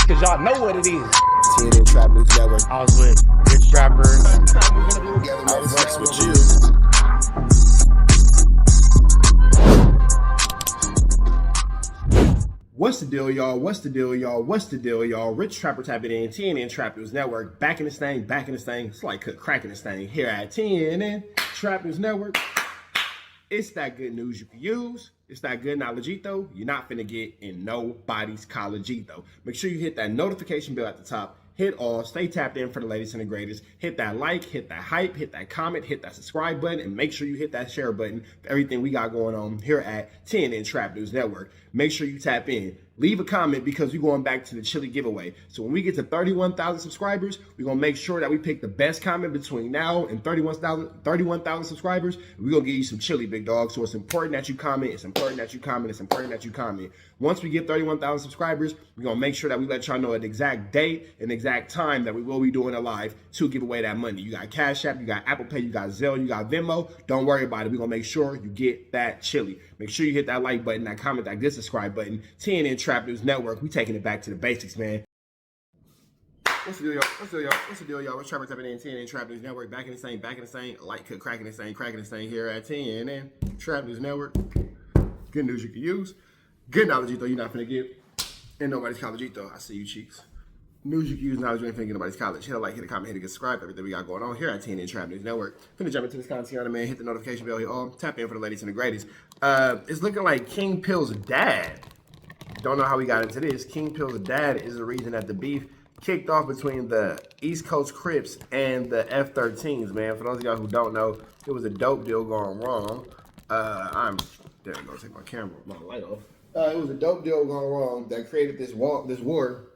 cause y'all know what it is. TNN Trap News Network. I was with Rich Trapper. I flex with you. What's the deal, y'all? What's the deal, y'all? What's the deal, y'all? Rich Trapper tapping in, TNN Trap News Network. Back in this thing, back in this thing. It's like cracking this thing here at TNN Trap News Network. It's that good news you can use. It's that good knowledgeito you're not finna get in nobody's collegeito. Make sure you hit that notification bell at the top. Hit all, stay tapped in for the latest and the greatest. Hit that like, hit that hype, hit that comment, hit that subscribe button, and make sure you hit that share button for everything we got going on here at TNN Trap News Network. Make sure you tap in. Leave a comment because we're going back to the chili giveaway. So when we get to 31,000 subscribers, we're going to make sure that we pick the best comment between now and 31,000 subscribers. We're going to give you some chili, big dog. So it's important that you comment. It's important that you comment. It's important that you comment. Once we get 31,000 subscribers, we're going to make sure that we let y'all know an exact date and exact time that we will be doing a live to give away that money. You got Cash App, you got Apple Pay, you got Zelle, you got Venmo. Don't worry about it. We're going to make sure you get that chili. Make sure you hit that like button, that comment, that good subscribe button. TNN Trap News Network. We taking it back to the basics, man. What's the deal, y'all? What's the deal, y'all? What's the deal, y'all? We're Trapper tapping in TNN Trap News Network. Back in the same, light cut, cracking the same here at TNN Trap News Network. Good news you can use. Good knowledge, though, you're not finna get in nobody's college, though. I see you, cheeks. News you can use, knowledge you ain't finna get nobody's college. Hit a like, hit a comment, hit a subscribe. Everything we got going on here at TNN Trap News Network. Finna jump into this content, man. Hit the notification bell, y'all. Tap in for the latest and the greatest. It's looking like King Pill's dad. Don't know how we got into this. King Pill's dad is the reason that the beef kicked off between the East Coast Crips and the F13s, man. For those of y'all who don't know, it was a dope deal going wrong. There we go, take my camera, my light off. It was a dope deal going wrong that created this war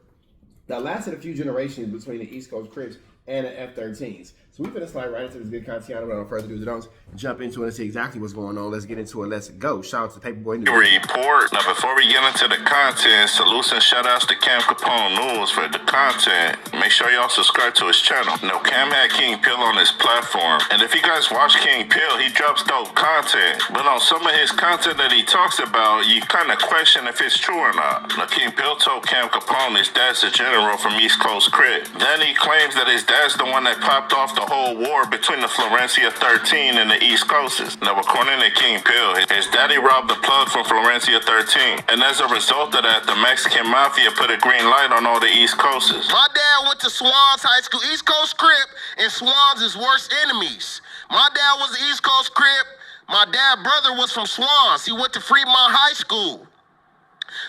that lasted a few generations between the East Coast Crips and the F13s. So we're going to slide right into this good content. Without further ado, don't jump into it and see exactly what's going on. Let's get into it. Let's go. Shout out to Paperboy News. Report. Now, before we get into the content, salutes and shout outs to Cam Capone News for the content. Make sure y'all subscribe to his channel. Now, Cam had King Pill on his platform. And if you guys watch King Pill, he drops dope content. But on some of his content that he talks about, you kind of question if it's true or not. Now, King Pill told Cam Capone his dad's a general from East Coast Crit. Then he claims that his dad's the one that popped off the whole war between the Florencia 13 and the East Coasters. Now, according to King Pill, his daddy robbed the plug from Florencia 13. And as a result of that, the Mexican Mafia put a green light on all the East Coasters. My dad went to Swans High School. East Coast Crip and Swans is worst enemies. My dad was an East Coast Crip. My dad's brother was from Swans. He went to Fremont High School.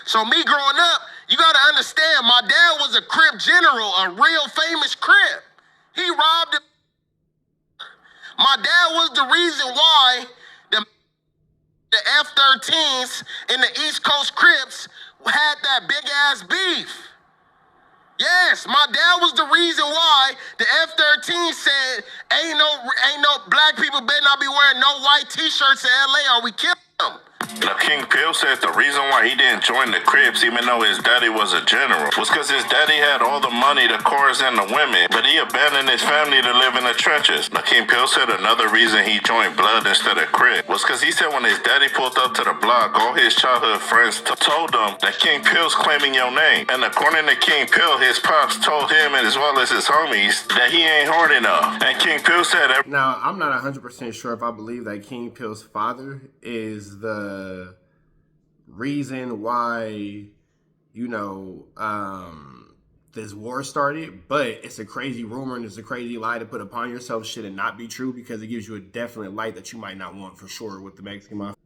So me growing up, you got to understand, my dad was a Crip general, a real famous Crip. He robbed it. My dad was the reason why the F13s and the East Coast Crips had that big ass beef. Yes, my dad was the reason why the F13 said ain't no black people better not be wearing no white t-shirts in LA or we kill them. Now, King Pill said the reason why he didn't join the Crips, even though his daddy was a general, was because his daddy had all the money, the cars, and the women, but he abandoned his family to live in the trenches. Now, King Pill said another reason he joined Blood instead of Crip was because he said when his daddy pulled up to the block, all his childhood friends told him that King Pill's claiming your name. And according to King Pill, his pops told him, and as well as his homies, that he ain't hard enough. And King Pill said... Now, I'm not 100% sure if I believe that King Pill's father is the reason why, this war started, but it's a crazy rumor and it's a crazy lie to put upon yourself should it not be true, because it gives you a definite light that you might not want for sure with the Mexican Mafia.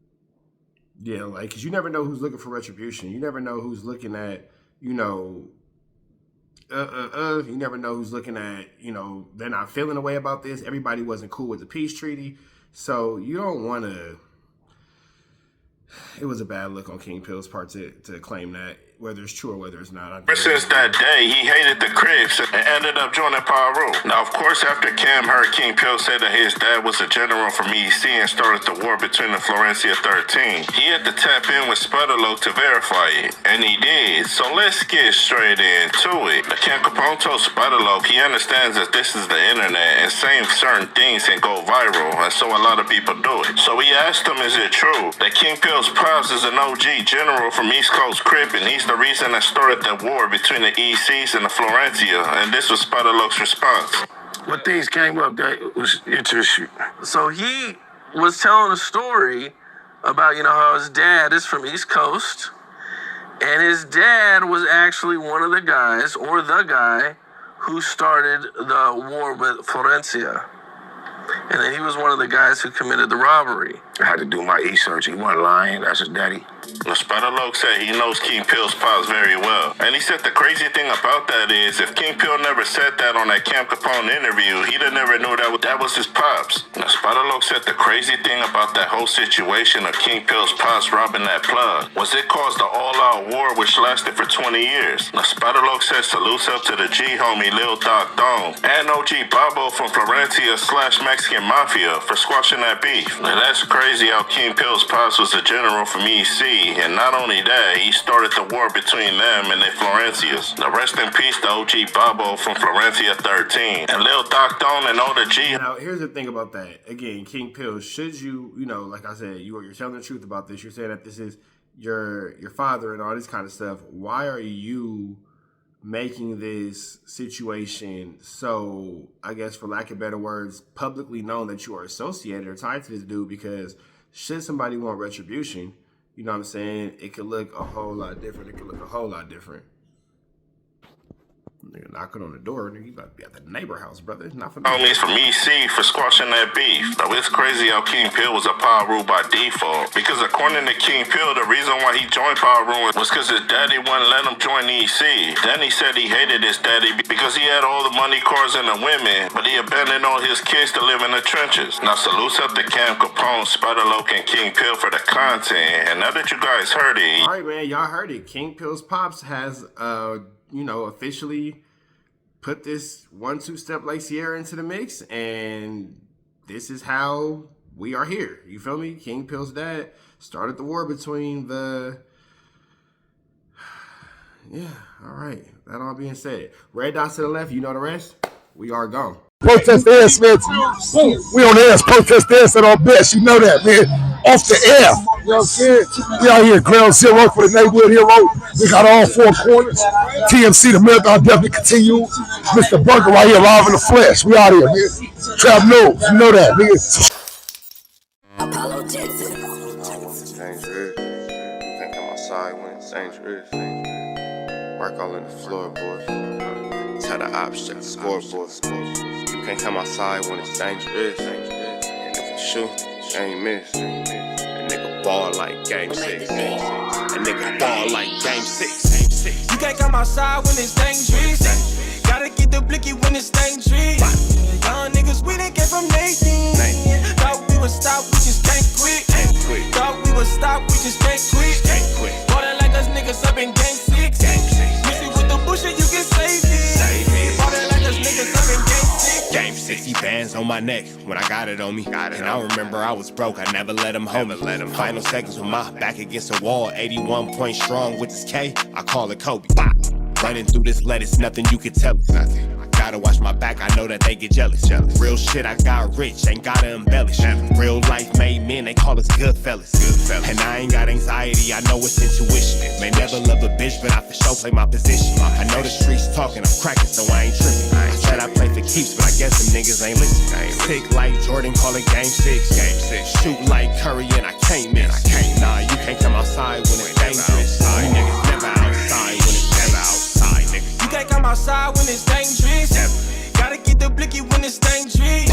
Yeah, like, because you never know who's looking for retribution. You never know who's looking at, you never know who's looking at, they're not feeling a way about this. Everybody wasn't cool with the peace treaty. So you don't want to... It was a bad look on King Pill's part to claim that, whether it's true or whether it's not. Since that day, he hated the Crips and ended up joining Paru. Now, of course, after Cam heard King Pill say that his dad was a general from EC and started the war between the Florencia 13, he had to tap in with Spudalo to verify it, and he did. So let's get straight into it. Cam Capone told Spudalo he understands that this is the internet and saying certain things can go viral, and so a lot of people do it. So he asked him, is it true that King Pill's pops is an OG general from East Coast Crip and he's the reason that started the war between the ECs and the Florentia, and this was Spider-Loke's response. What things came up that was interesting? So he was telling a story about, how his dad is from East Coast, and his dad was actually one of the guys, or the guy, who started the war with Florencia. And then he was one of the guys who committed the robbery. I had to do my research. He wasn't lying. That's his daddy. Spider-Loke said he knows King Pill's pops very well. And he said the crazy thing about that is if King Pill never said that on that Cam Capone interview, he'd have never knew that was his pops. Now, Spider-Loke said the crazy thing about that whole situation of King Pill's pops robbing that plug was it caused the all-out war which lasted for 20 years. Now, Spider-Loke said salutes up to the G-homie Lil Doc Dome and OG Bobo from Florencia/Mexican Mafia for squashing that beef. Now, that's crazy how King Pill's pops was a general from EC. And not only that, he started the war between them and the Florencias. Now rest in peace to OG Bobo from Florencia 13. And Lil Doc Don and all the G. Now, here's the thing about that. Again, King Pill, should you, like I said, you're telling the truth about this. You're saying that this is your father and all this kind of stuff. Why are you making this situation so, I guess for lack of better words, publicly known that you are associated or tied to this dude? Because should somebody want retribution, you know what I'm saying, it could look a whole lot different. Nigga knocking on the door, nigga, you about to be at the neighbor house, brother. Not for me. Homies from EC for squashing that beef. Now it's crazy how King Pill was a Power Rule by default. Because according to King Pill, the reason why he joined Power Rule was because his daddy wouldn't let him join EC. Then he said he hated his daddy because he had all the money, cars, and the women, but he abandoned all his kids to live in the trenches. Now salutes up to Cam Capone, Spider-Loke, and King Pill for the content. And now that you guys heard it. All right, man, y'all heard it. King Pill's pops has, officially put this 1-2 step like Sierra into the mix, and this is how we are here. You feel me? King Pill's dad started the war between the... Yeah, all right. That all being said. Red dots to the left, you know the rest. We are gone. Protest the ass, man. We on the ass, protest the ass at our best. You know that, man. Off the air. You know what I'm saying? We out here, ground zero for the neighborhood hero. We got all four corners. TMC, the marathon definitely continues. Mr. Burger right here, live in the flesh. We out here, man. Trap knows. You know that, nigga. Apollo Jackson. Dangerous. Can't come outside when it's dangerous. Work all in the floorboard. Tell the ops, check the scoreboard. You can't come outside when it's dangerous. And if you shoot, you ain't miss. A nigga ball like game 6. A nigga ball like game 6. You can't come outside when it's dangerous. Gotta get the blicky when it's dangerous. Young niggas, we didn't get from Nathan. Thought we would stop, we just can't quit. Thought we would stop, we just can't quit. Bought it like us niggas up in game 6. Missy with the bullshit, you can save it. Bought it like us niggas up in game 6. Game 60 bands on my neck when I got it on me. And I remember I was broke, I never let him hold me. Final seconds with my back against the wall. 81 point strong with this K, I call it Kobe. Running through this lettuce, nothing you can tell us. Gotta watch my back, I know that they get jealous. Real shit, I got rich, ain't gotta embellish. Real life made men, they call us good fellas. And I ain't got anxiety, I know it's intuition. May never love a bitch, but I for sure play my position. I know the streets talking, I'm cracking, so I ain't tripping. I said I play for keeps, but I guess them niggas ain't listening. Sick like Jordan, call it game 6. Shoot like Curry, and I can't miss. Nah, you can't come outside when it's dangerous. You niggas never outside when it's never outside, nigga. You can't come outside when it's dangerous. Gotta get the blicky when it's dangerous.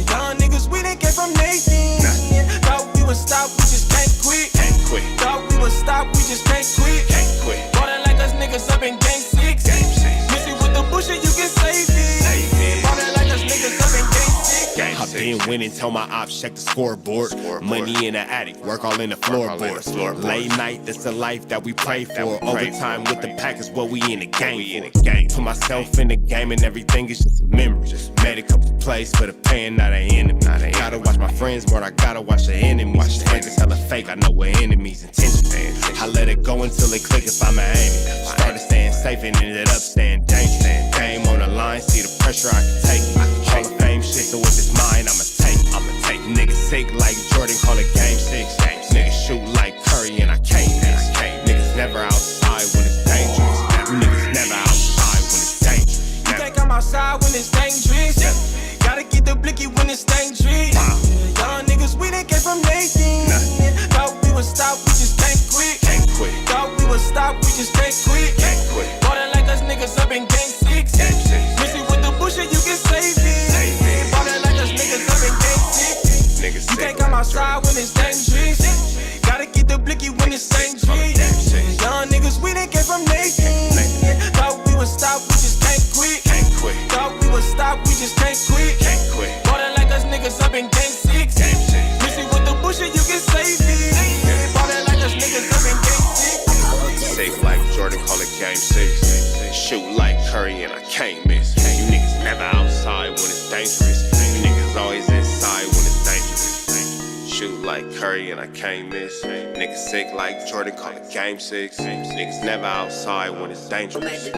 Young niggas, we didn't get from Nathan. Thought we would stop, we just can't quit. Thought we would stop, we just can't quit. Bought it like us niggas up in game 6. Missy with the bullshit, you can save it. Bought it like us niggas up in game 6. I've been winning, tell my ops check the scoreboard. Money in the attic, work all in the floorboards. Late night, that's the life that we pray for. Overtime with the pack is what we in the game for. Put myself in the game and everything is just a memory. Made a couple plays for the pain, not an enemy. Gotta watch my friends more, I gotta watch the enemies. Friends is hella fake, I know we're enemies' intentions. I let it go until it click if I'm aiming. Started staying safe and ended up staying dangerous. Game on the line, see the pressure I can take. Hall of Fame shit, so if it's mine, I'ma take. Niggas sick like Jordan, call it game 6. Niggas shoot like Curry and I can't miss. Niggas never outside when it's outside when it's dangerous. Gotta get the blicky when it's dangerous. Young niggas, we didn't get from Nathan. Thought we would stop, we just can't quit. Thought we would stop, we just can't quit. Ballin' like us niggas up in game 6. Missy with the bullshit, you can save it. Ballin' like us niggas up in game 6. You can't come outside when it's dangerous. Gotta get the blicky when it's dangerous. Young niggas, we didn't get from Nathan. Thought we would stop, we just can't quit. Thought we would stop, we just can't quit. Ballin' like us niggas up in game 6. Missy with the bullshit, you can save it. Ballin' like us niggas up in game 6. Safe like Jordan, call it game 6. Shoot like Curry and I can't miss. You niggas never outside when it's dangerous. You niggas always inside when it's dangerous. Shoot like Curry and I can't miss. Niggas sick like Jordan, call it game 6. Niggas never outside when it's dangerous.